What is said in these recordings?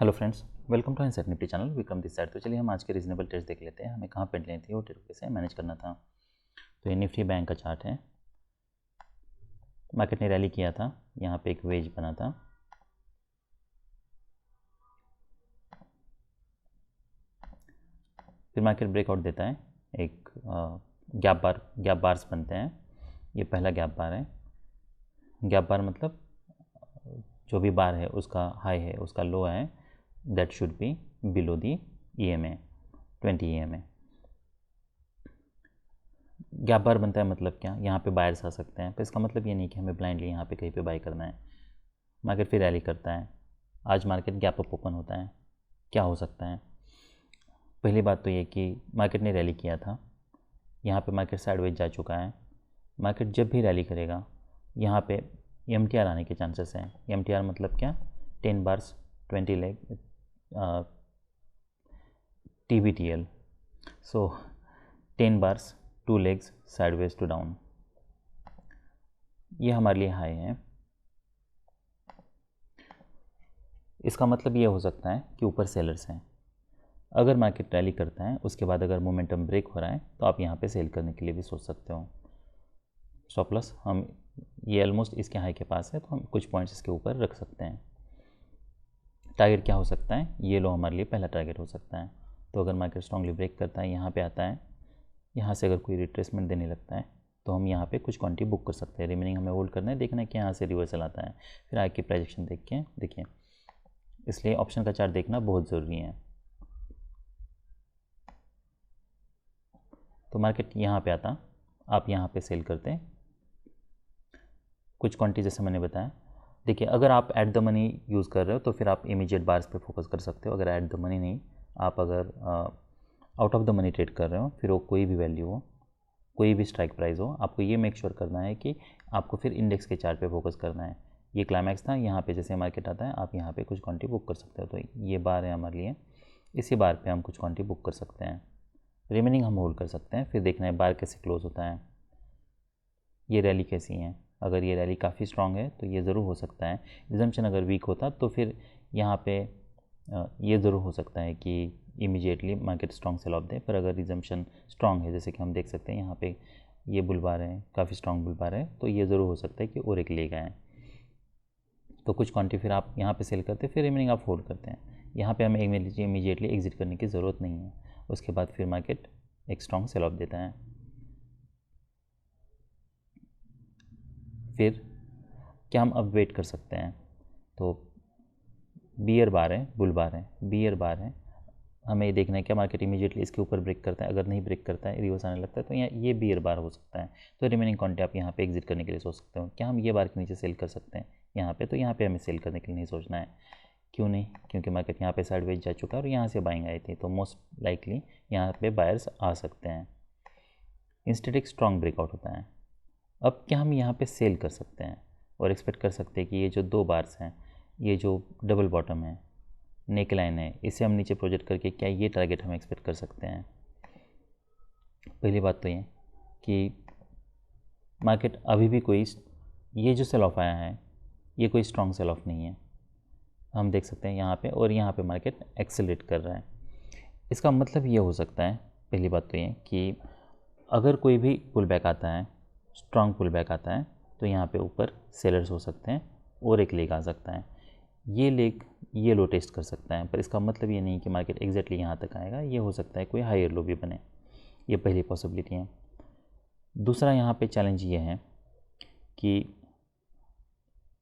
Hello friends, welcome to inside Nifty channel. Vikram this side. तो चलिए हम आज के रीजनेबल ट्रेड्स देख लेते हैं, हमें कहाँ पे लेनी थी और ट्रेड कैसे मैनेज करना था। तो ये निफ्टी बैंक का चार्ट है। मार्केट ने रैली किया था, यहाँ पे एक वेज बना था, फिर मार्केट ब्रेकआउट देता है, एक गैप बार्स बनते हैं। ये पहला गैप बार है। गैप बार मतलब जो भी बार है उसका हाई है, उसका लो है, that should be below the EMA 20 EMA। Gap bar बनता है मतलब क्या, यहाँ पे बायर्स आ सकते हैं, पर इसका मतलब ये नहीं कि हमें ब्लाइंडली यहाँ पे कहीं पे बाय करना है। मार्केट फिर रैली करता है, आज मार्केट गैप अप ओपन होता है। क्या हो सकता है? पहली बात तो ये कि मार्केट ने रैली किया था, यहाँ पे मार्केट साइडवेज जा चुका है। मार्केट जब भी रैली करेगा यहाँ पे MTR आने के चांसेस हैं। MTR मतलब क्या? 10 bars 20 leg TBTL। So 10 bars 2 legs sideways to down, ये हमारे लिए हाई है। इसका मतलब ये हो सकता है कि ऊपर सेलर्स हैं। अगर मार्केट रैली करता है उसके बाद अगर मोमेंटम ब्रेक हो रहा है तो आप यहाँ पे सेल करने के लिए भी सोच सकते हो। स्टॉप लॉस हम ये ऑलमोस्ट इसके हाई के पास है, तो हम कुछ पॉइंट्स इसके ऊपर रख सकते हैं। टारगेट क्या हो सकता है? ये लो हमारे लिए पहला टारगेट हो सकता है। तो अगर मार्केट स्ट्रांगली ब्रेक करता है, यहाँ पे आता है, यहाँ से अगर कोई रिट्रेसमेंट देने लगता है तो हम यहाँ पे कुछ क्वांटिटी बुक कर सकते हैं। रिमेनिंग हमें होल्ड करना है, देखना है कि यहाँ से रिवर्सल आता है, फिर आगे की प्रोजेक्शन देख के देखिए। इसलिए ऑप्शन का चार्ट देखना बहुत ज़रूरी है। तो मार्केट यहाँ पे आता, आप यहाँ पे सेल करते कुछ क्वांटिटी, जैसे मैंने बताया। देखिए, अगर आप एट द मनी यूज़ कर रहे हो तो फिर आप इमीडिएट बार्स पे फोकस कर सकते हो। अगर एट द मनी नहीं, आप अगर out of the money trade कर रहे हो, फिर वो कोई भी वैल्यू हो, कोई भी स्ट्राइक प्राइस हो, आपको ये मेक श्योर करना है कि आपको फिर इंडेक्स के चार्ट पे फोकस करना है। ये क्लाइमैक्स था, यहाँ पे जैसे मार्केट आता है आप यहाँ पे कुछ क्वांटिटी बुक कर सकते हो। तो ये बार है हमारे लिए, इसी बार पे हम कुछ क्वांटिटी बुक कर सकते हैं। रिमेनिंग हम होल्ड कर सकते हैं, फिर देखना है बार कैसे क्लोज होता है, ये रैली कैसी है। अगर ये रैली काफ़ी स्ट्रांग है तो ये ज़रूर हो सकता है। रिजम्पशन अगर वीक होता तो फिर यहाँ पे ये ज़रूर हो सकता है कि immediately market strong sell off दे। पर अगर रिजम्पशन स्ट्रांग है, जैसे कि हम देख सकते हैं यहाँ पे ये बुलबार है, काफ़ी स्ट्रांग बुलबार है, तो ये ज़रूर हो सकता है कि और एक लेगा है। तो कुछ क्वांटिटी फिर आप यहाँ पे सेल करते हैं, फिर रिमेनिंग आप होल्ड करते हैं। यहाँ पे हमें इमीडिएटली एग्जिट करने की ज़रूरत नहीं है। उसके बाद फिर मार्केट एक स्ट्रांग सेल ऑफ देता है। फिर क्या हम अब वेट कर सकते हैं? तो बियर बार है, बुल बार है, बियर बार है, हमें ये देखना है क्या मार्केट इमीडिएटली इसके ऊपर ब्रेक करता है। अगर नहीं ब्रेक करता है, रिवर्स आने लगता है, तो यहाँ ये बियर बार हो सकता है। तो रिमेनिंग क्वांटिटी आप यहाँ पे एग्जिट करने के लिए सोच सकते हो। क्या हम ये बार के नीचे सेल कर सकते हैं यहाँ पे? तो यहाँ पे हमें सेल करने के लिए नहीं सोचना है। क्यों नहीं? क्योंकि मार्केट यहाँ पे साइडवेज जा चुका है और यहाँ से बाइंग आई थी, तो मोस्ट लाइकली यहाँ पे बायर्स आ सकते हैं। इंस्टेड एक स्ट्रॉन्ग ब्रेकआउट होता है। अब क्या हम यहाँ पे सेल कर सकते हैं और एक्सपेक्ट कर सकते हैं कि ये जो दो बार्स हैं, ये जो डबल बॉटम है, नेक लाइन है, इसे हम नीचे प्रोजेक्ट करके क्या ये टारगेट हम एक्सपेक्ट कर सकते हैं? पहली बात तो ये कि मार्केट अभी भी कोई, ये जो सेल ऑफ आया है ये कोई स्ट्रॉन्ग सेल ऑफ नहीं है। हम देख सकते हैं यहाँ पे, और यहाँ पे मार्केट एक्सेलरेट कर रहा है। इसका मतलब ये हो सकता है, पहली बात तो ये कि अगर कोई भी पुल बैक आता है, स्ट्रॉन्ग पुल बैक आता है, तो यहाँ पे ऊपर सेलर्स हो सकते हैं और एक लेग आ सकता है। ये लेग ये लो टेस्ट कर सकता है, पर इसका मतलब ये नहीं कि मार्केट एग्जैक्टली यहाँ तक आएगा। ये हो सकता है कोई हायर लो भी बने, ये पहली पॉसिबिलिटी है। दूसरा यहाँ पे चैलेंज ये है कि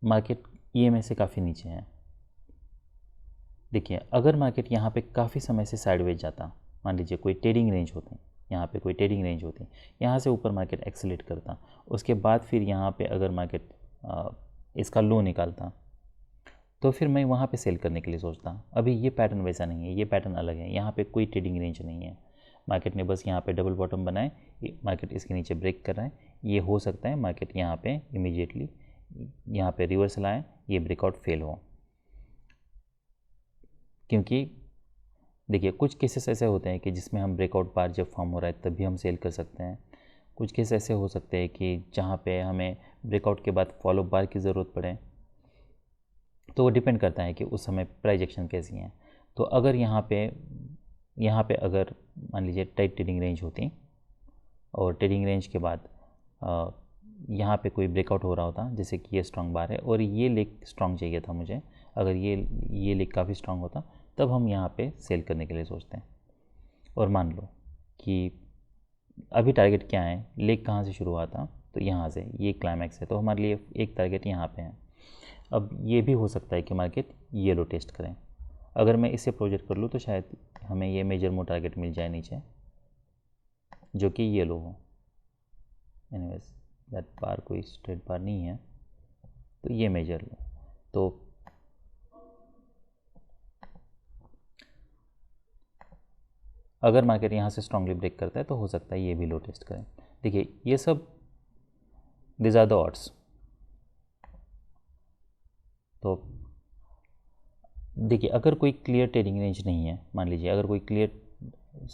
मार्केट EMA से काफ़ी नीचे है। देखिए, अगर मार्केट यहाँ पे काफ़ी समय से साइडवेज जाता, मान लीजिए कोई ट्रेडिंग रेंज होती, यहाँ पे कोई ट्रेडिंग रेंज होती, यहाँ से ऊपर मार्केट एक्सेलेट करता, उसके बाद फिर यहाँ पे अगर मार्केट इसका लो निकालता, तो फिर मैं वहाँ पे सेल करने के लिए सोचता। अभी ये पैटर्न वैसा नहीं है, ये पैटर्न अलग है। यहाँ पे कोई ट्रेडिंग रेंज नहीं है, मार्केट ने बस यहाँ पे डबल बॉटम बनाए, मार्केट इसके नीचे ब्रेक कर रहा है। ये हो सकता है मार्केट यहाँ पे इमीडिएटली यहाँ पे रिवर्सल आए, ये ब्रेकआउट फेल हो। क्योंकि देखिए, कुछ केसेस ऐसे होते हैं कि जिसमें हम ब्रेकआउट बार जब फॉर्म हो रहा है तभी हम सेल कर सकते हैं। कुछ केस ऐसे हो सकते हैं कि जहाँ पे हमें ब्रेकआउट के बाद फॉलो बार की ज़रूरत पड़े, तो वो डिपेंड करता है कि उस समय प्राइस एक्शन कैसी है। तो अगर यहाँ पे अगर मान लीजिए टाइट ट्रेडिंग रेंज होती और ट्रेडिंग रेंज के बाद यहाँ पे कोई ब्रेकआउट हो रहा होता, जैसे कि ये स्ट्रॉन्ग बार है और ये लेग स्ट्रॉन्ग चाहिए था मुझे, अगर ये लेग काफ़ी स्ट्रॉन्ग होता तब हम यहाँ पे सेल करने के लिए सोचते हैं। और मान लो कि अभी टारगेट क्या है, लेग कहाँ से शुरू हुआ था, तो यहाँ से ये क्लाइमैक्स है, तो हमारे लिए एक टारगेट यहाँ पे है। अब ये भी हो सकता है कि मार्केट ये लो टेस्ट करें। अगर मैं इसे प्रोजेक्ट कर लूँ तो शायद हमें ये मेजर मो टारगेट मिल जाए नीचे, जो कि ये लो हो। एनीवेज दैट बार कोई स्ट्रेट बार नहीं है, तो ये मेजर लो। तो अगर मार्केट यहाँ से स्ट्रांगली ब्रेक करता है तो हो सकता है ये भी लो टेस्ट करें। देखिए ये सब दिस आर द ऑड्स। तो देखिए अगर कोई क्लियर ट्रेडिंग रेंज नहीं है, मान लीजिए अगर कोई क्लियर,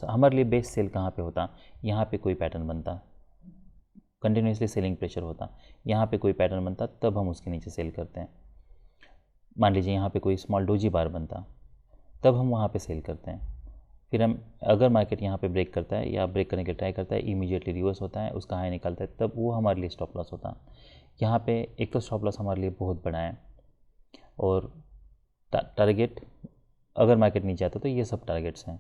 हमारे लिए बेस्ट सेल कहाँ पे होता, यहाँ पे कोई पैटर्न बनता, कंटिन्यूसली सेलिंग प्रेशर होता, यहाँ पे कोई पैटर्न बनता तब हम उसके नीचे सेल करते हैं। मान लीजिए यहाँ पे कोई स्मॉल डोजी बार बनता तब हम वहाँ पे सेल करते हैं। फिर हम अगर मार्केट यहाँ पे ब्रेक करता है या ब्रेक करने के टाई करता है, इमीडिएटली रिवर्स होता है, उसका हाई निकलता है, तब वो हमारे लिए स्टॉप लॉस होता। यहाँ पे एक तो स्टॉप लॉस हमारे लिए बहुत बड़ा है और टारगेट अगर मार्केट नीचे आता तो ये सब टारगेट्स हैं।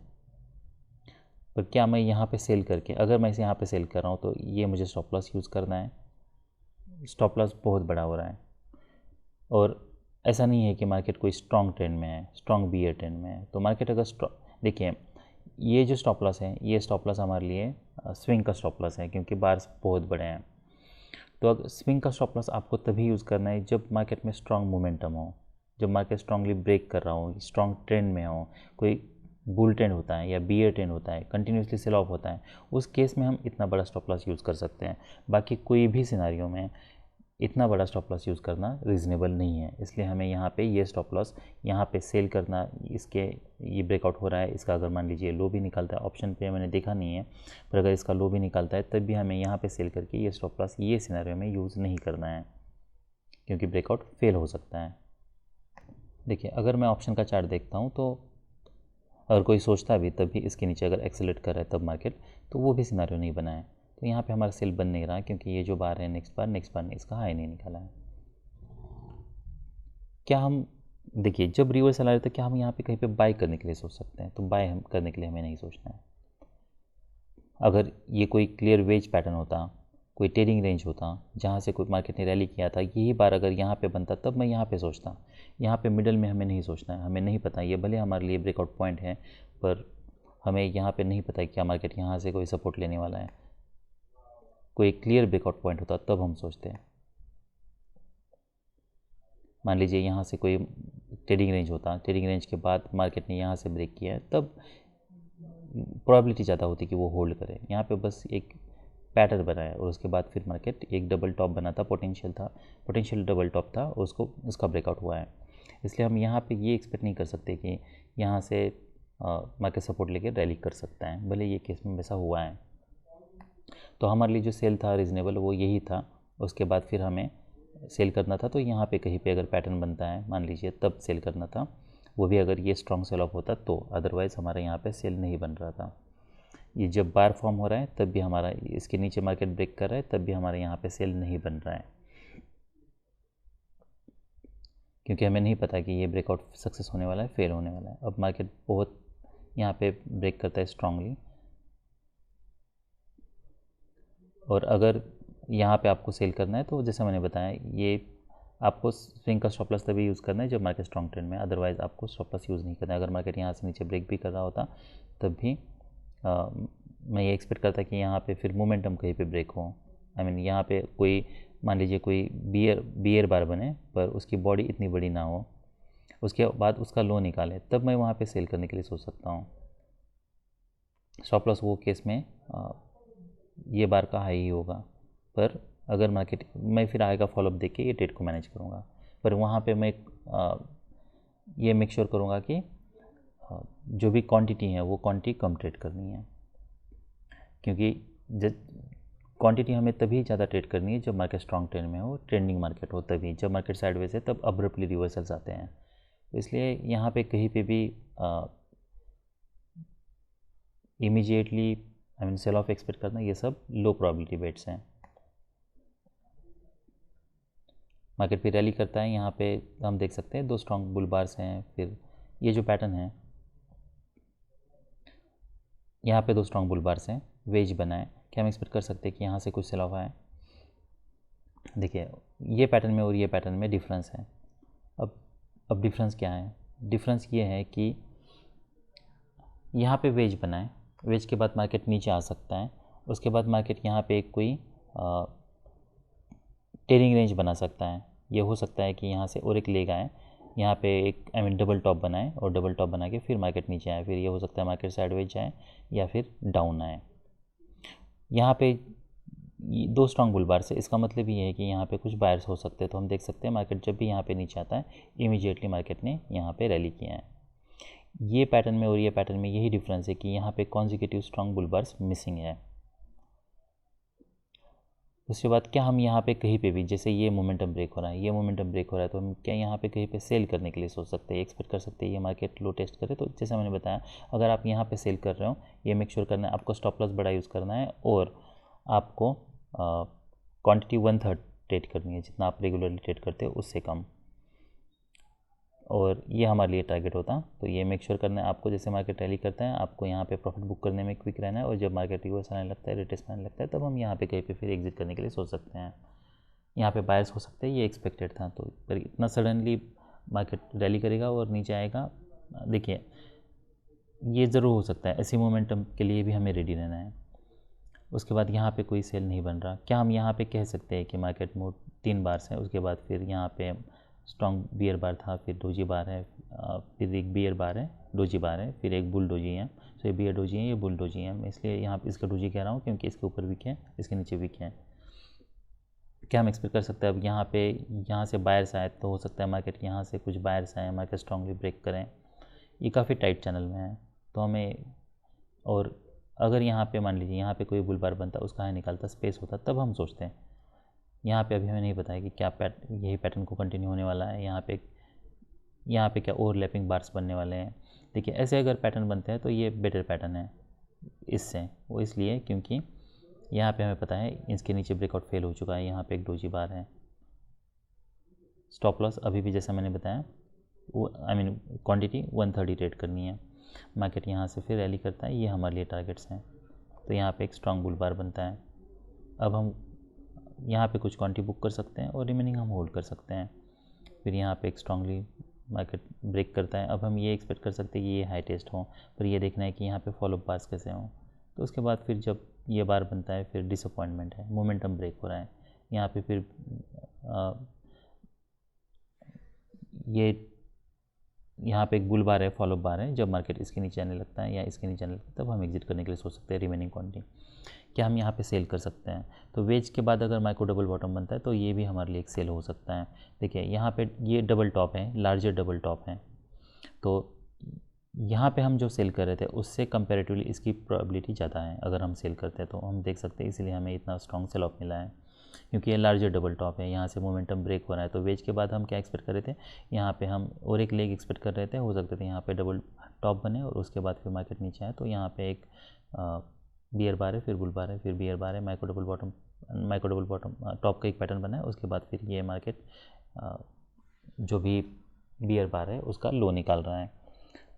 पर क्या मैं यहाँ पे सेल करके, अगर मैं इसे यहाँ पे सेल कर रहा हूँ तो ये मुझे स्टॉप लॉस यूज़ करना है, स्टॉप लॉस बहुत बड़ा हो रहा है। और ऐसा नहीं है कि मार्केट कोई स्ट्रॉन्ग ट्रेंड में है, स्ट्रॉन्ग बियर ट्रेंड में है, तो मार्केट अगर देखिए ये जो स्टॉप लॉस है, ये स्टॉप लॉस हमारे लिए स्विंग का स्टॉप लॉस है, क्योंकि बार्स बहुत बड़े हैं। तो अगर स्विंग का स्टॉप लॉस आपको तभी यूज़ करना है जब मार्केट में स्ट्रॉन्ग मोमेंटम हो, जब मार्केट स्ट्रांगली ब्रेक कर रहा हो, स्ट्रॉन्ग ट्रेंड में हो, कोई बुल ट्रेंड होता है या बियर ट्रेंड होता है, कंटिन्यूसली सेल ऑफ होता है, उस केस में हम इतना बड़ा स्टॉप लॉस यूज़ कर सकते हैं। बाकी कोई भी सिनारियों में इतना बड़ा स्टॉप लॉस यूज़ करना रीज़नेबल नहीं है। इसलिए हमें यहाँ पे ये स्टॉप लॉस यहाँ पे सेल करना, इसके ये ब्रेकआउट हो रहा है, इसका अगर मान लीजिए लो भी निकलता है, ऑप्शन पे मैंने देखा नहीं है, पर अगर इसका लो भी निकलता है तब भी हमें यहाँ पे सेल करके ये स्टॉप लॉस ये सिनेरियो में यूज़ नहीं करना है, क्योंकि ब्रेकआउट फेल हो सकता है। देखिए अगर मैं ऑप्शन का चार्ट देखता हूँ तो अगर कोई सोचता भी तब भी इसके नीचे अगर एक्सेलेट कर रहा है तब मार्केट, तो वो भी सिनेरियो नहीं बना है, तो यहाँ पे हमारा सेल बन नहीं रहा, क्योंकि ये जो बार है नेक्स्ट बार ने इसका हाई नहीं निकाला है। क्या हम देखिए जब रिवर्सल आ रहा है तो क्या हम यहाँ पे कहीं पे बाय करने के लिए सोच सकते हैं, तो बाय हम करने के लिए हमें नहीं सोचना है। अगर ये कोई क्लियर वेज पैटर्न होता, कोई ट्रेडिंग रेंज होता जहाँ से कोई मार्केट ने रैली किया था, यही बार अगर यहाँ पे बनता तब मैं यहाँ पे सोचता। यहाँ पे मिडल में हमें नहीं सोचना है, हमें नहीं पता, ये भले हमारे लिए ब्रेकआउट पॉइंट है, पर हमें यहाँ पे नहीं पता है क्या मार्केट यहाँ से कोई सपोर्ट लेने वाला है। कोई क्लियर ब्रेकआउट पॉइंट होता तब हम सोचते हैं। मान लीजिए यहाँ से कोई ट्रेडिंग रेंज होता, ट्रेडिंग रेंज के बाद मार्केट ने यहाँ से ब्रेक किया है, तब प्रोबेबिलिटी ज़्यादा होती कि वो होल्ड करे। यहाँ पे बस एक पैटर्न बना है और उसके बाद फिर मार्केट एक डबल टॉप बना था, पोटेंशियल डबल टॉप था, उसको इसका ब्रेकआउट हुआ है। इसलिए हम यहाँ पे ये एक्सपेक्ट नहीं कर सकते कि यहाँ से मार्केट सपोर्ट लेके रैली कर सकता है, भले ये केस में वैसा हुआ है। तो हमारे लिए जो सेल था रीज़नेबल वो यही था। उसके बाद फिर हमें सेल करना था, तो यहाँ पे कहीं पे अगर पैटर्न बनता है मान लीजिए तब सेल करना था, वो भी अगर ये स्ट्रॉन्ग सेल ऑफ होता तो, अदरवाइज़ हमारे यहाँ पे सेल नहीं बन रहा था। ये जब बार फॉर्म हो रहा है तब भी हमारा, इसके नीचे मार्केट ब्रेक कर रहा है तब भी हमारे यहाँ पे सेल नहीं बन रहा है, क्योंकि हमें नहीं पता कि ये ब्रेकआउट सक्सेस होने वाला है, फेल होने वाला है। अब मार्केट बहुत यहाँ पे ब्रेक करता है स्ट्रांगली, और अगर यहाँ पे आपको सेल करना है तो जैसे मैंने बताया, ये आपको स्विंग का स्टॉप लॉस तभी यूज़ करना है जब मार्केट स्ट्रॉन्ग ट्रेंड में, अदरवाइज़ आपको स्टॉप लॉस यूज़ नहीं करना है। अगर मार्केट यहाँ से नीचे ब्रेक भी कर रहा होता तब भी मैं ये एक्सपेक्ट करता कि यहाँ पे फिर मोमेंटम कहीं पे ब्रेक हो। आई मीन यहाँ पे कोई मान लीजिए कोई बियर बार बने पर उसकी बॉडी इतनी बड़ी ना हो, उसके बाद उसका लो निकाले, तब मैं वहाँ पे सेल करने के लिए सोच सकता हूँ। स्टॉप लॉस वो केस में ये बार का हाई ही होगा, पर अगर मार्केट, मैं फिर आगे का फॉलोअप देख के ये ट्रेड को मैनेज करूँगा, पर वहाँ पे मैं ये मेक श्योर करूँगा कि जो भी क्वांटिटी है वो क्वांटिटी कम ट्रेड करनी है, क्योंकि क्वांटिटी हमें तभी ज़्यादा ट्रेड करनी है जब मार्केट स्ट्रॉन्ग ट्रेंड में हो, ट्रेंडिंग मार्केट हो, तभी। जब मार्केट साइडवेज है तब अब्रप्टली रिवर्सल्स आते हैं। इसलिए यहाँ पे कहीं पे भी immediately I mean sell off expect करना, ये सब लो प्रोबेबिलिटी बेट्स हैं। मार्केट फिर रैली करता है, यहाँ पे हम देख सकते हैं 2 स्ट्रॉन्ग बुल बार्स हैं। फिर ये जो पैटर्न है, यहाँ पे 2 स्ट्रॉन्ग बुल बार्स हैं, वेज बना है। क्या हम एक्सपेक्ट कर सकते हैं कि यहाँ से कुछ सेल ऑफ आए? देखिए, ये पैटर्न में और ये पैटर्न में डिफरेंस है। अब डिफरेंस क्या है? डिफरेंस ये है कि यहाँ पे वेज बना है, वेज के बाद मार्केट नीचे आ सकता है, उसके बाद मार्केट यहाँ पे एक कोई ट्रेडिंग रेंज बना सकता है। ये हो सकता है कि यहाँ से और एक लेग आए, यहाँ पे एक आई मीन डबल टॉप बनाए और डबल टॉप बना के फिर मार्केट नीचे आए। फिर ये हो सकता है मार्केट साइडवेज जाए या फिर डाउन आए। यहाँ पे 2 स्ट्रॉन्ग बुल बार से, इसका मतलब ये है कि यहाँ पे कुछ बायर्स हो सकते हैं। तो हम देख सकते हैं मार्केट जब भी यहाँ पे नीचे आता है, इमीडिएटली मार्केट ने यहाँ पे रैली किया है। ये पैटर्न में और ये पैटर्न में यही डिफरेंस है कि यहाँ पे consecutive strong bull bars missing है। उसके बाद क्या हम यहाँ पे कहीं पे भी, जैसे ये मोमेंटम ब्रेक हो रहा है, ये मोमेंटम ब्रेक हो रहा है, तो हम क्या यहाँ पे कहीं पे सेल करने के लिए सोच सकते हैं, एक्सपेक्ट कर सकते हैं ये मार्केट लो टेस्ट करे? तो जैसा मैंने बताया, अगर आप यहाँ पे सेल कर रहे हो, ये मेक श्योर करना है आपको स्टॉप लॉस बड़ा यूज़ करना है और आपको क्वांटिटी 1/3 ट्रेड करनी है, जितना आप रेगुलरली ट्रेड करते हो उससे कम। और ये हमारे लिए टारगेट होता। तो ये मेक श्योर करना है आपको, जैसे मार्केट रैली करता है आपको यहाँ पे प्रॉफिट बुक करने में क्विक रहना है, और जब मार्केट रिवर्स आने लगता है, रिटेस्ट आने लगता है, तब हम यहाँ पे कहीं पे फिर एग्जिट करने के लिए सोच सकते हैं। यहाँ पे बायर्स हो सकते हैं, ये एक्सपेक्टेड था। तो पर इतना सडनली मार्केट रैली करेगा और नीचे आएगा, देखिए ये ज़रूर हो सकता है। ऐसी मोमेंटम के लिए भी हमें रेडी रहना है। उसके बाद यहाँ पे कोई सेल नहीं बन रहा, क्या हम यहाँ पे कह सकते हैं कि मार्केट मोड 3 बार है, उसके बाद फिर यहाँ पे स्ट्रॉन्ग बियर बार था, फिर डोजी बार है, फिर एक बियर बार है, डोजी बार है, फिर एक बुल डोजी है। तो ये बियर डोजी है, ये बुल डोजी है। मैं इसलिए यहाँ पे इसका डोजी कह रहा हूँ क्योंकि इसके ऊपर वीक है, इसके नीचे वीक है। क्या हम एक्सपेक्ट कर सकते हैं? अब यहाँ पे, यहाँ से बायर्स आए तो हो सकता है मार्केट यहाँ से कुछ बायर्स आए, मार्केट स्ट्रांगली ब्रेक करें। ये काफ़ी टाइट चैनल में है, तो हमें, और अगर यहाँ पे मान लीजिए यहाँ पे कोई बुल बार बनता, उसका हाई निकालता, स्पेस होता, तब हम सोचते हैं। यहाँ पे अभी हमें नहीं पता है कि क्या यही पैटर्न को कंटिन्यू होने वाला है, यहाँ पे क्या ओवरलैपिंग बार्स बनने वाले हैं। देखिए, ऐसे अगर पैटर्न बनते हैं तो ये बेटर पैटर्न है इससे। वो इसलिए क्योंकि यहाँ पे हमें पता है इसके नीचे ब्रेकआउट फेल हो चुका है, यहाँ पे एक डोजी बार है। स्टॉप लॉस अभी भी जैसा मैंने बताया, वो आई मीन क्वांटिटी 130 ट्रेड करनी है। मार्केट यहाँ से फिर रैली करता है, ये हमारे लिए टारगेट्स हैं। तो यहाँ पे एक स्ट्रॉन्ग बुल बार बनता है। अब हम यहाँ पे कुछ क्वांटिटी बुक कर सकते हैं और रिमेनिंग हम होल्ड कर सकते हैं। फिर यहाँ पे एक स्ट्रांगली मार्केट ब्रेक करता है। अब हम ये एक्सपेक्ट कर सकते हैं कि ये हाई टेस्ट हो, पर ये देखना है कि यहाँ पे फॉलो अप बार्स कैसे हों। तो उसके बाद फिर जब ये बार बनता है, फिर डिसअपॉइंटमेंट है, मोमेंटम ब्रेक हो रहा है। यहाँ पे फिर ये यहाँ पे एक बुल बार है, फॉलो अप बार है। जब मार्केट इसके नीचे आने लगता है या इसके नीचे आने लगता है, तब हम एग्जिट करने के लिए सोच सकते हैं रिमेनिंग क्वांटिटी। क्या हम यहाँ पे सेल कर सकते हैं? तो वेज के बाद अगर माइक्रो डबल बॉटम बनता है तो ये भी हमारे लिए एक सेल हो सकता है। देखिए, यहाँ पे ये डबल टॉप है, लार्जर डबल टॉप है। तो यहाँ पे हम जो सेल कर रहे थे उससे कंपैरेटिवली इसकी प्रोबेबिलिटी ज़्यादा है। अगर हम सेल करते हैं तो हम देख सकते हैं, इसीलिए हमें इतना स्ट्रॉन्ग सेल ऑफ मिला है, क्योंकि ये लार्जर डबल टॉप है। यहाँ से मोमेंटम ब्रेक हो रहा है। तो वेज के बाद हम क्या एक्सपेक्ट कर रहे थे? यहाँ पे हम और एक लेग एक्सपेक्ट कर रहे थे, हो सकते थे यहाँ पे डबल टॉप बने और उसके बाद फिर मार्केट नीचे आए। तो यहाँ पे एक बियर बार है, फिर बुल बार है, फिर बियर बार है, माइक्रो डबल बॉटम टॉप का एक पैटर्न बना है। उसके बाद फिर ये मार्केट जो भी बियर बार है उसका लो निकाल रहा है।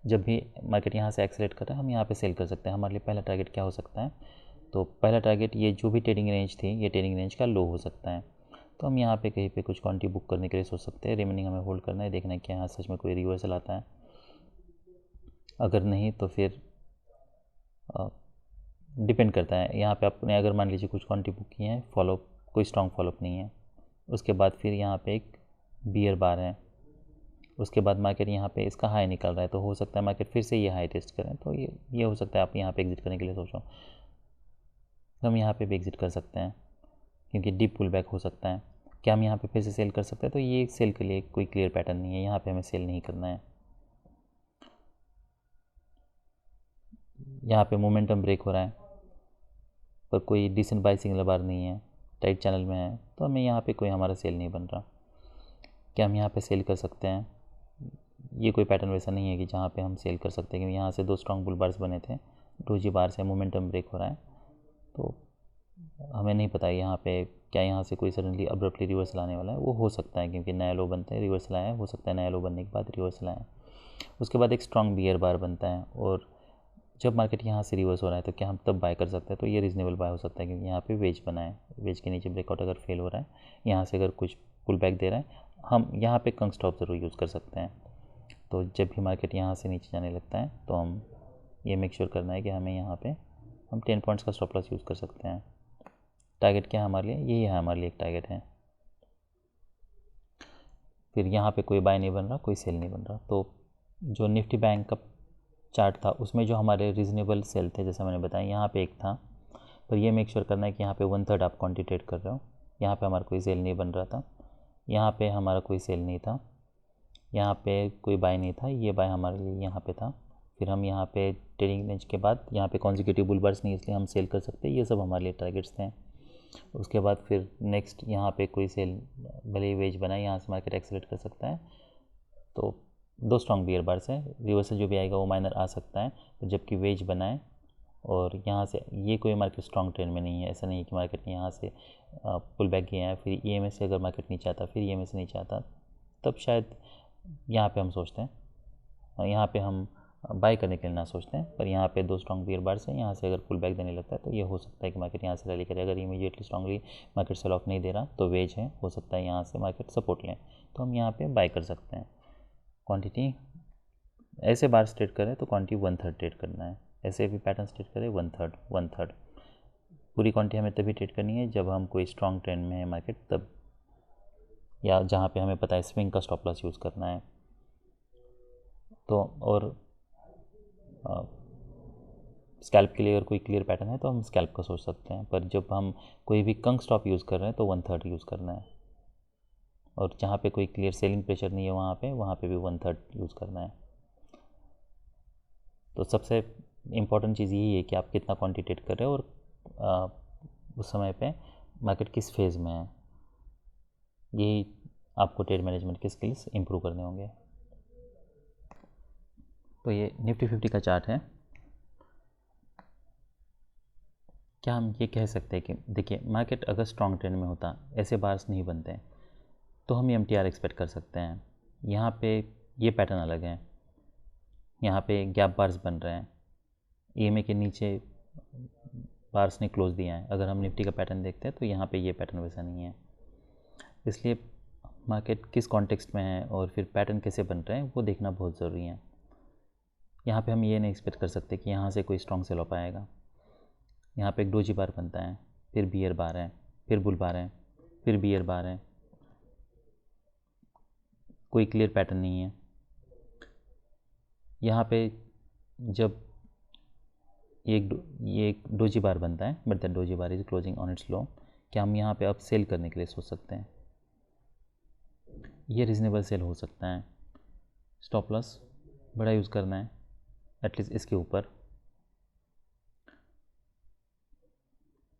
जब भी मार्केट यहाँ से एक्सेलेरेट करता है, हम यहाँ पे सेल कर सकते हैं। हमारे लिए पहला टारगेट क्या हो सकता है? तो पहला टारगेट, ये जो भी ट्रेडिंग रेंज थी, ये ट्रेडिंग रेंज का लो हो सकता है। तो हम यहाँ पे कहीं पे कुछ क्वांटिटी बुक करने के लिए सोच सकते हैं। रिमेनिंग हमें होल्ड करना है, देखना है कि यहाँ सच में कोई रिवर्सल आता है। अगर नहीं तो फिर डिपेंड करता है। यहाँ पे आपने अगर मान लीजिए कुछ क्वांटिटी बुक की है, फॉलोअप कोई स्ट्रॉन्ग फॉलोअप नहीं है, उसके बाद फिर यहाँ पे एक बियर बार है, उसके बाद मार्केट यहाँ पे इसका हाई निकल रहा है, तो हो सकता है मार्केट फिर से ये हाई टेस्ट करें। तो ये हो सकता है आप यहाँ पे एग्जिट करने के लिए सोचो, तो हम यहाँ पे भी एग्जिट कर सकते हैं क्योंकि डीप पुल बैक हो सकता है। क्या हम यहाँ पे फिर से सेल कर सकते हैं? तो ये सेल के लिए कोई क्लियर पैटर्न नहीं है, यहाँ पे हमें सेल नहीं करना है। यहाँ पे मोमेंटम ब्रेक हो रहा है, पर कोई डिसेंट बाई सिग्नल बार नहीं है, टाइट चैनल में है, तो हमें यहाँ पे कोई हमारा सेल नहीं बन रहा। क्या हम यहाँ पे सेल कर सकते हैं? ये कोई पैटर्न वैसा नहीं है कि जहाँ पे हम सेल कर सकते हैं, क्योंकि यहाँ से 2 स्ट्रॉन्ग बुल बार्स बने थे, डोजी बार से मोमेंटम ब्रेक हो रहा है, तो हमें नहीं पता यहाँ पे क्या यहाँ से कोई सडनली अब्रप्टली रिवर्सल आने वाला है। वो हो सकता है क्योंकि नया लो बनता है, रिवर्सल आया, हो सकता है नया लो बनने के बाद रिवर्सल आया। उसके बाद एक स्ट्रॉन्ग बियर बार बनता है, और जब मार्केट यहाँ से रिवर्स हो रहा है तो क्या हम तब बाय कर सकते हैं? तो ये रीजनेबल बाय हो सकता है, क्योंकि यहाँ पे वेज बना है, वेज के नीचे ब्रेकआउट अगर फेल हो रहा है, यहाँ से अगर कुछ पुल बैक दे रहा है, हम यहाँ पे कंग स्टॉप ज़रूर यूज़ कर सकते हैं। तो जब भी मार्केट यहाँ से नीचे जाने लगता है तो हम ये मेक श्योर करना है कि हमें यहाँ पे हम 10 पॉइंट्स का स्टॉप लॉस यूज़ कर सकते हैं। टारगेट क्या है हमारे लिए? यही है हमारे लिए एक टारगेट है। फिर यहाँ पे कोई बाय नहीं बन रहा, कोई सेल नहीं बन रहा। तो जो निफ्टी बैंक का चार्ट था उसमें जो हमारे रीजनेबल सेल थे, जैसा मैंने बताया, यहाँ पे एक था, पर ये मेक श्योर करना है कि यहाँ पे 1/3 आप क्वांटिटी ट्रेड कर रहे हो। यहाँ पे हमारा कोई सेल नहीं बन रहा था, यहाँ पे हमारा कोई सेल नहीं था, यहाँ पे कोई बाय नहीं था, ये बाय हमारे लिए यहाँ पे था। फिर हम यहाँ पे ट्रेडिंग रेंज के बाद यहाँ पे कॉन्जिक्यूटिव बुल बार्स नहीं, इसलिए हम सेल कर सकते हैं। ये सब हमारे लिए टारगेट्स थे। उसके बाद फिर नेक्स्ट यहाँ पे कोई सेल, भले ही वेज बनाए, यहाँ से मार्केट एक्सेलेट कर सकता है। तो 2 स्ट्रॉन्ग बियर बार्स है, रिवर्सल जो भी आएगा वो माइनर आ सकता है, तो जबकि वेज बनाए और यहाँ से ये कोई मार्केट स्ट्रॉन्ग ट्रेंड में नहीं है। ऐसा नहीं है कि मार्केट ने यहाँ से पुल बैक किया है, फिर EMA से अगर मार्केट नीचे आता, फिर EMA से नीचे आता, तब शायद यहाँ पे हम सोचते हैं, यहाँ पे हम बाय करने के लिए ना सोचते हैं। पर यहाँ पे 2 स्ट्रॉन्ग बियर बार्स हैं, यहाँ से अगर पुल बैक देने लगता है तो ये हो सकता है कि मार्केट यहाँ से रैली करे। अगर immediately strongly market sell off नहीं दे रहा तो वेज है, हो सकता है यहाँ से मार्केट सपोर्ट लें, तो हम यहाँ पे बाय कर सकते हैं। क्वांटिटी ऐसे बार ट्रेड करें तो क्वांटिटी 1/3 ट्रेड करना है, ऐसे भी पैटर्न ट्रेड करें 1/3। पूरी क्वांटिटी हमें तभी ट्रेड करनी है जब हम कोई स्ट्रॉन्ग ट्रेंड में है मार्केट, तब, या जहाँ पे हमें पता है स्विंग का स्टॉप लॉस यूज़ करना है। तो और स्कैल्प के लिए अगर कोई क्लियर पैटर्न है तो हम स्कैल्प का सोच सकते हैं, पर जब हम कोई भी कंग स्टॉप यूज़ कर रहे हैं तो 1/3 यूज़ करना है, और जहाँ पे कोई क्लियर सेलिंग प्रेशर नहीं है वहाँ पे भी 1/3 यूज़ करना है। तो सबसे इम्पॉर्टेंट चीज़ यही है कि आप कितना क्वांटिटेट कर रहे हो और उस समय पे मार्केट किस फेज़ में है। यही आपको ट्रेड मैनेजमेंट के स्किल्स इंप्रूव करने होंगे। तो ये निफ्टी 50 का चार्ट है। क्या हम ये कह सकते हैं कि देखिए, मार्केट अगर स्ट्रॉन्ग ट्रेंड में होता, ऐसे बार्स नहीं बनते, तो हम MTR एक्सपेक्ट कर सकते हैं। यहाँ पे ये पैटर्न अलग है, यहाँ पे गैप बार्स बन रहे हैं, EMA के नीचे बार्स ने क्लोज दिया है। अगर हम निफ्टी का पैटर्न देखते हैं तो यहाँ पे ये पैटर्न वैसा नहीं है। इसलिए मार्केट किस कॉन्टेक्स्ट में है और फिर पैटर्न कैसे बन रहे हैं वो देखना बहुत ज़रूरी है। यहाँ पे हम ये नहीं एक्सपेक्ट कर सकते कि यहाँ से कोई स्ट्रॉन्ग सेल ऑफ आएगा। यहाँ पे एक डोजी बार बनता है, फिर बियर बार है, फिर बुल बार है, फिर बियर बार है, कोई क्लियर पैटर्न नहीं है। यहाँ पे जब ये एक डोजी बार बनता है, but that doji bar is closing on its low, क्या हम यहाँ पे अब सेल करने के लिए सोच सकते हैं? ये रीजनेबल सेल हो सकता है। स्टॉप लॉस बड़ा यूज़ करना है एटलीस्ट इसके ऊपर।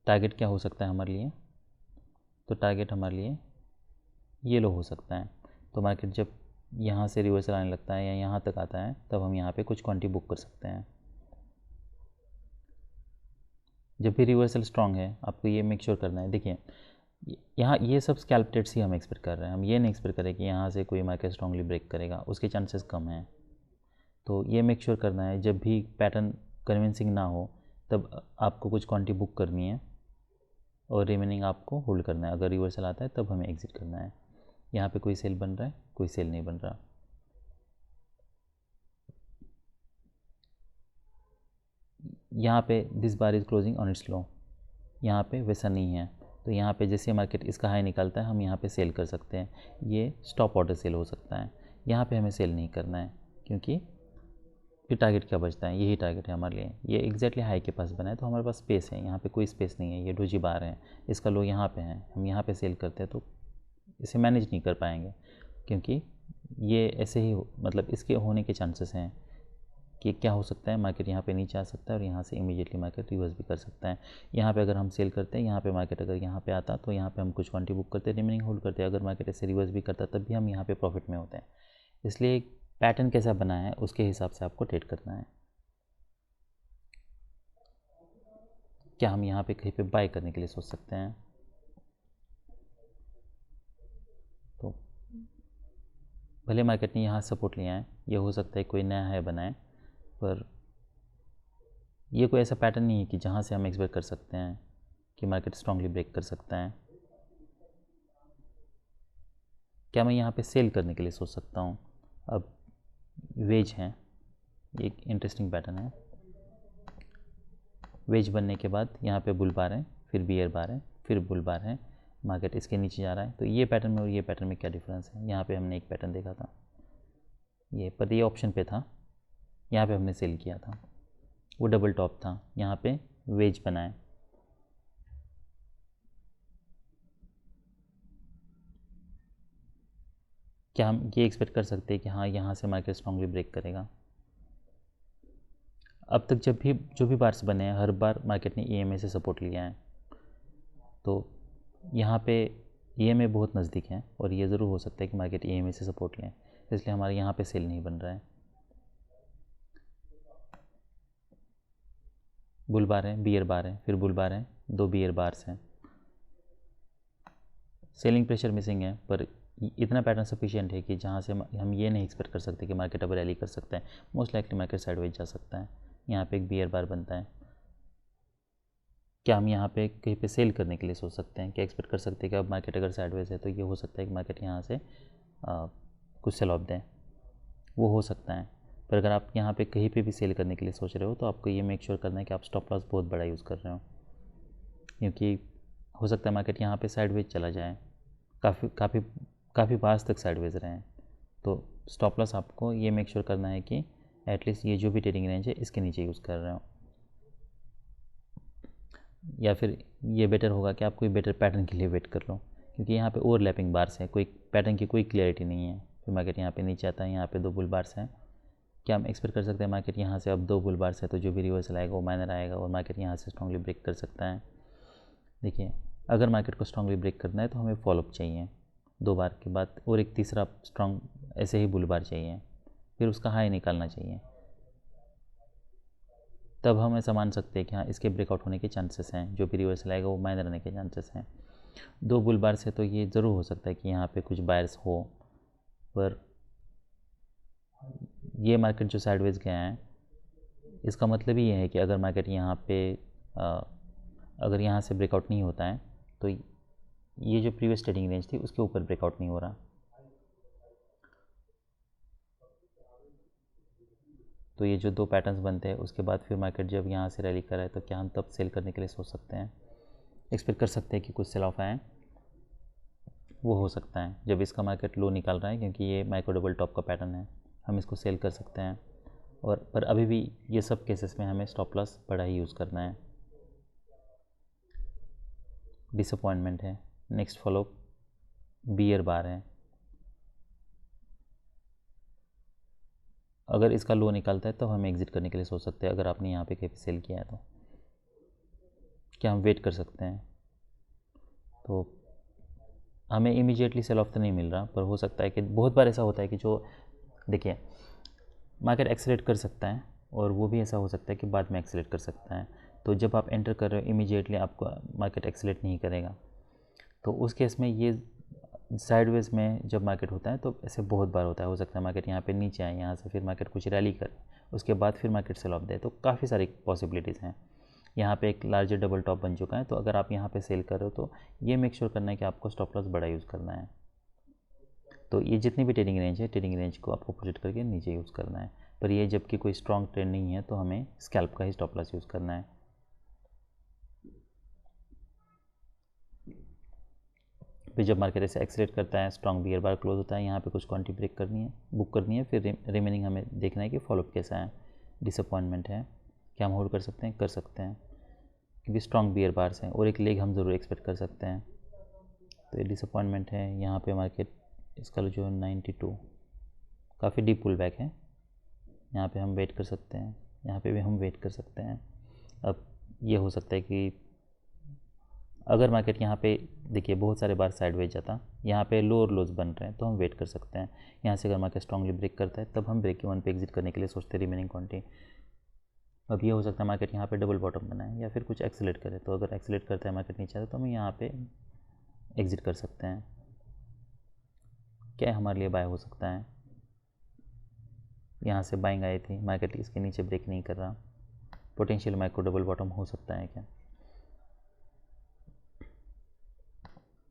टारगेट क्या हो सकता है हमारे लिए? तो टारगेट हमारे लिए ये लो हो सकता है। तो मार्केट जब यहाँ से रिवर्सल आने लगता है या यहाँ तक आता है, तब हम यहाँ पे कुछ क्वांटिटी बुक कर सकते हैं। जब भी रिवर्सल स्ट्रॉन्ग है, आपको ये मेक श्योर करना है। देखिए, यहाँ ये सब स्कैल्प ट्रेड्स ही हम एक्सपेक्ट कर रहे हैं, हम ये नहीं एक्सपेक्ट करें कि यहाँ से कोई मार्केट स्ट्रांगली ब्रेक करेगा, उसके चांसेस कम हैं। तो ये मेक श्योर करना है जब भी पैटर्न कन्विंसिंग ना हो तब आपको कुछ क्वांटिटी बुक करनी है और रिमेनिंग आपको होल्ड करना है। अगर रिवर्सल आता है तब हमें एग्जिट करना है। यहाँ पे कोई सेल बन रहा है, कोई सेल नहीं बन रहा। यहाँ पे this bar is closing on its low, यहाँ पे वैसा नहीं है। तो यहाँ पे जैसे मार्केट इसका हाई निकालता है हम यहाँ पे सेल कर सकते हैं, ये स्टॉप ऑर्डर सेल हो सकता है। यहाँ पे हमें सेल नहीं करना है, क्योंकि फिर टारगेट क्या बचता है? यही टारगेट है हमारे लिए। ये एग्जैक्टली हाई के पास बना है तो हमारे पास स्पेस है, यहाँ पे कोई स्पेस नहीं है। ये डोजी बार है, इसका लो यहाँ पे है, हम यहाँ पे सेल करते हैं तो इसे मैनेज नहीं कर पाएंगे, क्योंकि ये ऐसे ही मतलब इसके होने के चांसेस हैं कि क्या हो सकता है, मार्केट यहाँ पे नीचे आ सकता है और यहाँ से इमीडिएटली मार्केट रिवर्स भी कर सकता है। यहाँ पे अगर हम सेल करते हैं, यहाँ पे मार्केट अगर यहाँ पे आता तो यहाँ पे हम कुछ क्वांटिटी बुक करते, रिमेनिंग होल्ड करते। अगर मार्केट ऐसे रिवर्स भी करता तब भी हम यहाँ पे प्रॉफिट में होते हैं। इसलिए पैटर्न कैसा बना है उसके हिसाब से आपको ट्रेड करना है। क्या हम यहाँ पे कहीं पे बाय करने के लिए सोच सकते हैं? तो भले मार्केट ने यहाँ सपोर्ट लिया है, ये हो सकता है कोई नया है बनाए, पर ये कोई ऐसा पैटर्न नहीं है कि जहाँ से हम एक्सपेक्ट कर सकते हैं कि मार्केट स्ट्रांगली ब्रेक कर सकता है। क्या मैं यहाँ पे सेल करने के लिए सोच सकता हूँ? अब वेज है, ये एक इंटरेस्टिंग पैटर्न है। वेज बनने के बाद यहाँ पे बुल बार है, फिर बियर बार है, फिर बुल बार है, मार्केट इसके नीचे जा रहा है। तो ये पैटर्न में और ये पैटर्न में क्या डिफरेंस है? यहाँ पे हमने एक पैटर्न देखा था, ये पर ये ऑप्शन पे था, यहाँ पे हमने सेल किया था, वो डबल टॉप था, यहाँ पे वेज बना है। क्या हम ये एक्सपेक्ट कर सकते हैं कि हाँ यहाँ से मार्केट स्ट्रांगली ब्रेक करेगा? अब तक जो भी बार्स बने हैं, हर बार मार्केट ने EMA से सपोर्ट लिया है। तो यहाँ पे EMA बहुत नज़दीक है और ये ज़रूर हो सकता है कि मार्केट EMA से सपोर्ट लें, इसलिए हमारे यहाँ पे सेल नहीं बन रहा है। बुल बार है, बियर बार है, फिर बुल बार है, 2 बियर बार्स हैं। सेलिंग प्रेशर मिसिंग है, पर इतना पैटर्न सफिशिएंट है कि जहाँ से हम ये नहीं एक्सपेक्ट कर सकते कि मार्केट अब रैली कर सकता है। मोस्ट लाइकली मार्केट साइडवेज जा सकता है। यहाँ पे एक बियर बार बनता है। क्या हम यहाँ पे कहीं पे सेल करने के लिए सोच सकते हैं? क्या एक्सपेक्ट कर सकते हैं कि अब मार्केट अगर साइडवेज है तो ये हो सकता है कि मार्केट यहाँ से कुछ सेल ऑफ दें, वो हो सकता है। पर अगर आप यहाँ पे कहीं पे भी सेल करने के लिए सोच रहे हो तो आपको ये मेक श्योर करना है कि आप स्टॉप लॉस बहुत बड़ा यूज़ कर रहे हो, क्योंकि हो सकता है मार्केट यहाँ पे साइडवेज चला जाए, काफ़ी पास तक साइडवेज रहे हैं। तो स्टॉप लॉस आपको ये मेक श्योर करना है कि एटलीस्ट ये जो भी ट्रेडिंग रेंज है इसके नीचे यूज़ कर रहे हो, या फिर ये बेटर होगा कि आप कोई बेटर पैटर्न के लिए वेट कर लो, क्योंकि यहाँ पे ओवरलैपिंग बार्स है, कोई पैटर्न की कोई क्लियरिटी नहीं है। फिर मार्केट यहाँ पे नीचे आता है, यहाँ पे 2 बुल बार्स हैं। क्या हम एक्सपेक्ट कर सकते हैं मार्केट यहाँ से अब 2 बुल बार्स है तो जो भी रिवर्सल आएगा वो माइनर आएगा और मार्केट यहाँ से स्ट्रांगली ब्रेक कर सकता है? देखिए, अगर मार्केट को स्ट्रांगली ब्रेक करना है तो हमें फॉलोअप चाहिए 2 बार के बाद, और एक तीसरा स्ट्रांग ऐसे ही बुल बार चाहिए, फिर उसका हाई निकालना चाहिए। तब हम ऐसा मान सकते हैं कि हाँ इसके ब्रेकआउट होने के चांसेस हैं, जो भी रिवर्सल आएगा वो माइनर आने के चांसेस हैं। 2 बुल बार से तो ये ज़रूर हो सकता है कि यहाँ पे कुछ बायर्स हो, पर ये मार्केट जो साइडवेज गया है इसका मतलब ही ये है कि अगर मार्केट यहाँ पे अगर यहाँ से ब्रेकआउट नहीं होता है तो ये जो प्रीवियस ट्रेडिंग रेंज थी उसके ऊपर ब्रेकआउट नहीं हो रहा, तो ये जो 2 पैटर्न्स बनते हैं उसके बाद फिर मार्केट जब यहाँ से रैली कर है तो क्या हम तब सेल करने के लिए सोच सकते हैं? एक्सपेक्ट कर सकते हैं कि कुछ सेल ऑफ आए, वो हो सकता है जब इसका मार्केट लो निकाल रहा है, क्योंकि ये माइक्रो डबल टॉप का पैटर्न है, हम इसको सेल कर सकते हैं। और पर अभी भी ये सब केसेस में हमें स्टॉप लॉस बड़ा ही यूज़ करना है। डिसअपॉइंटमेंट है, नेक्स्ट फॉलो बियर बार है। अगर इसका लो निकलता है तो हम एग्जिट करने के लिए सोच सकते हैं। अगर आपने यहाँ पे कहीं सेल किया है तो क्या हम वेट कर सकते हैं? तो हमें इमीडिएटली सेल ऑफ तो नहीं मिल रहा, पर हो सकता है कि बहुत बार ऐसा होता है कि जो देखिए मार्केट एक्सेलेरेट कर सकता है और वो भी ऐसा हो सकता है कि बाद में एक्सेलेरेट कर सकता है। तो जब आप एंटर कर रहे हो इमीडिएटली आपको मार्केट एक्सेलेरेट नहीं करेगा, तो उस केस में ये साइडवेज में जब मार्केट होता है तो ऐसे बहुत बार होता है। हो सकता है मार्केट यहाँ पे नीचे आए, यहाँ से फिर मार्केट कुछ रैली करे, उसके बाद फिर मार्केट सेल ऑफ दे, तो काफ़ी सारी पॉसिबिलिटीज़ हैं। यहाँ पे एक लार्जर डबल टॉप बन चुका है, तो अगर आप यहाँ पे सेल कर रहे हो तो ये मेक श्योर करना है कि आपको स्टॉप लॉस बड़ा यूज़ करना है। तो ये जितनी भी ट्रेडिंग रेंज है, ट्रेडिंग रेंज को आपको प्रोजेक्ट करके नीचे यूज़ करना है। पर ये जबकि कोई स्ट्रॉन्ग ट्रेंड नहीं है तो हमें स्कैल्प का ही स्टॉप लॉस यूज़ करना है। फिर जब मार्केट ऐसे एक्सेलेरेट करता है, स्ट्रॉन्ग बियर बार क्लोज होता है, यहाँ पे कुछ क्वांटिटी ब्रेक करनी है, बुक करनी है, फिर रिमेनिंग हमें देखना है कि फॉलोअप कैसा है। डिसअपॉइंटमेंट है, क्या हम होल्ड कर सकते हैं? कर सकते हैं, क्योंकि स्ट्रॉन्ग बियर बार्स हैं और एक लेग हम ज़रूर एक्सपेक्ट कर सकते हैं। तो ये डिसअपॉइंटमेंट है। यहाँ पे मार्केट इसका जो 92 काफ़ी डीप पुल बैक है, यहाँ पे हम वेट कर सकते हैं, यहाँ पे भी हम वेट कर सकते हैं। अब ये हो सकता है कि अगर मार्केट यहाँ पे देखिए बहुत सारे बार साइडवेज जाता, यहाँ पे लोअर लोज बन रहे हैं तो हम वेट कर सकते हैं। यहाँ से अगर मार्केट स्ट्रांगली ब्रेक करता है तब हम ब्रेक इवन पे एग्जिट करने के लिए सोचते हैं रिमेनिंग क्वांटिटी। अब ये हो सकता है मार्केट यहाँ पे डबल बॉटम बनाए या फिर कुछ एक्सीलेट करे, तो अगर एक्सीलेट करता है मार्केट नीचे आता तो हम यहाँ पे एग्जिट कर सकते हैं। क्या हमारे लिए बाय हो सकता है? यहाँ से बाइंग आई थी, मार्केट इसके नीचे ब्रेक नहीं कर रहा, पोटेंशियल माइक्रो डबल बॉटम हो सकता है क्या?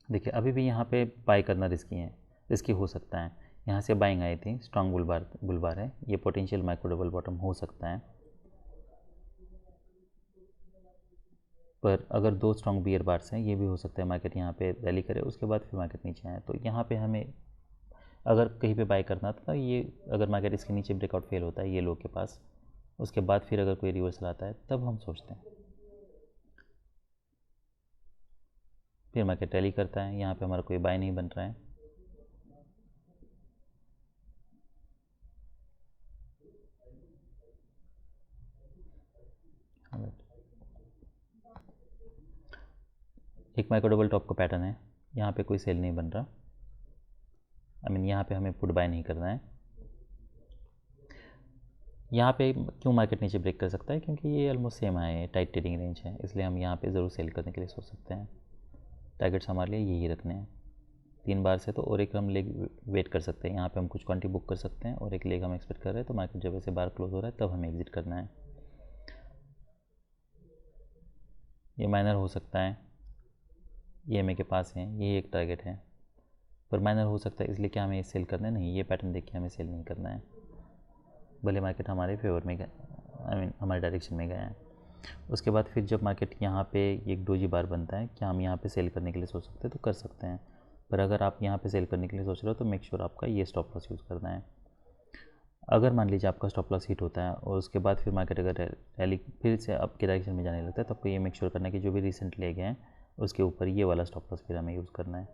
देखिए अभी भी यहाँ पे बाय करना रिस्की हो सकता है। यहाँ से बाइंग आई थी, स्ट्रांग बुलबार है, ये पोटेंशियल माइक्रो डबल बॉटम हो सकता है। पर अगर दो स्ट्रांग बियर बार्स हैं, ये भी हो सकता है मार्केट यहाँ पे रैली करे उसके बाद फिर मार्केट नीचे आए। तो यहाँ पे हमें अगर कहीं पे बाय करना था, ये अगर मार्केट इसके नीचे ब्रेकआउट फेल होता है ये लो के पास, उसके बाद फिर अगर कोई रिवर्सल आता है तब हम सोचते हैं। फिर मार्केट रैली करता है, यहाँ पे हमारा कोई बाय नहीं बन रहा है, एक माइक्रो डबल टॉप का पैटर्न है, यहाँ पे कोई सेल नहीं बन रहा, यहाँ पे हमें पुट बाय नहीं करना है। यहाँ पे क्यों मार्केट नीचे ब्रेक कर सकता है? क्योंकि ये ऑलमोस्ट सेम है, टाइट ट्रेडिंग रेंज है, इसलिए हम यहाँ पे ज़रूर सेल करने के लिए सोच सकते हैं। टारगेट्स हमारे लिए यही रखने हैं 3 बार से, तो और एक हम लेग वेट कर सकते हैं, यहाँ पे हम कुछ क्वांटिटी बुक कर सकते हैं और एक लेग हम एक्सपेक्ट कर रहे हैं, तो मार्केट जब ऐसे बार क्लोज हो रहा है तब हमें एग्जिट करना है। ये माइनर हो सकता है, ये EMA के पास है, ये एक टारगेट है, पर माइनर हो सकता है, इसलिए क्या हमें सेल करना है? नहीं, ये पैटर्न देख के हमें सेल नहीं करना है, भले मार्केट हमारे फेवर में गया, हमारे डायरेक्शन में गया है। उसके बाद फिर जब मार्केट यहाँ पे एक डोजी बार बनता है, क्या हम यहाँ पे सेल करने के लिए सोच सकते हैं? तो कर सकते हैं, पर अगर आप यहाँ पे सेल करने के लिए सोच रहे हो तो मेक श्योर आपका ये स्टॉप लॉस यूज़ करना है। अगर मान लीजिए आपका स्टॉप लॉस हिट होता है और उसके बाद फिर मार्केट अगर रैली फिर से आपके डायरेक्शन में जाने लगता है, तो आपको ये मेक श्योर करना है कि जो भी रिसेंट ले गए हैं उसके ऊपर ये वाला स्टॉप लॉस फिर हमें यूज़ करना है।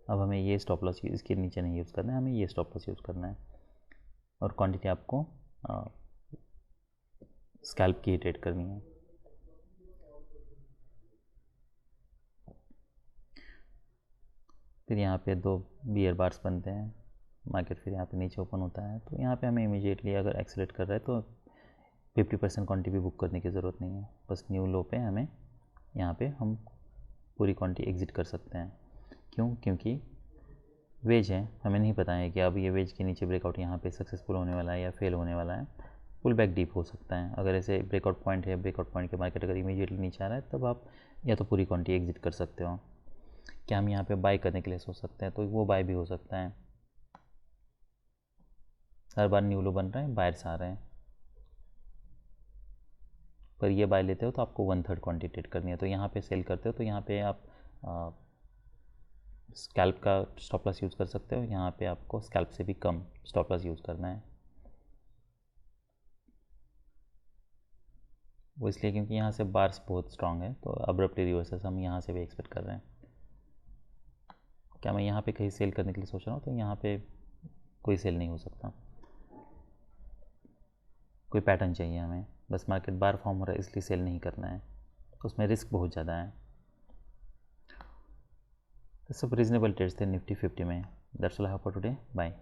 अब हमें ये स्टॉप लॉस इसके नीचे नहीं यूज़ करना है, हमें ये स्टॉप लॉस यूज़ करना है, और क्वांटिटी आपको स्कैल्प की ट्रेड करनी है। फिर यहाँ पे 2 बियर बार्स बनते हैं, मार्केट फिर यहाँ पे नीचे ओपन होता है, तो यहाँ पे हमें इमीडिएटली अगर एक्सेलेरेट कर रहा है तो 50% क्वांटिटी भी बुक करने की ज़रूरत नहीं है, बस न्यू लो पे हमें यहाँ पे हम पूरी क्वांटिटी एग्जिट कर सकते हैं। क्यों? क्योंकि वेज है, हमें नहीं पता है कि अब ये वेज के नीचे ब्रेकआउट यहाँ पे सक्सेसफुल होने वाला है या फेल होने वाला है, पुल बैक डीप हो सकता है। अगर ऐसे ब्रेकआउट पॉइंट है, ब्रेकआउट पॉइंट के मार्केट अगर इमीडिएटली नीचे आ रहा है तब आप या तो पूरी क्वांटिटी एग्जिट कर सकते हो। क्या हम यहाँ पे बाय करने के लिए सोच सकते हैं? तो वो बाय भी हो सकता है, हर बार न्यू लो बन रहे हैं, बायर्स आ रहे हैं, पर ये बाय लेते हो तो आपको 1/3 क्वांटिटी ट्रेड करनी है, तो यहाँ पे सेल करते हो तो यहाँ पे आप स्कैल्प का स्टॉप लॉस यूज़ कर सकते हो, यहाँ पे आपको स्कैल्प से भी कम स्टॉप लॉस यूज़ करना है। वो इसलिए क्योंकि यहाँ से बार्स बहुत स्ट्रांग है, तो अब्रप्टली रिवर्सेस हम यहाँ से भी एक्सपेक्ट कर रहे हैं। क्या मैं यहाँ पे कहीं सेल करने के लिए सोच रहा हूँ? तो यहाँ पे कोई सेल नहीं हो सकता, कोई पैटर्न चाहिए हमें, बस मार्केट बार फॉर्म हो रहा है इसलिए सेल नहीं करना है, तो उसमें रिस्क बहुत ज़्यादा है। तो सब रीजनेबल ट्रेड्स थे निफ्टी 50 में। That's all I have for today, bye.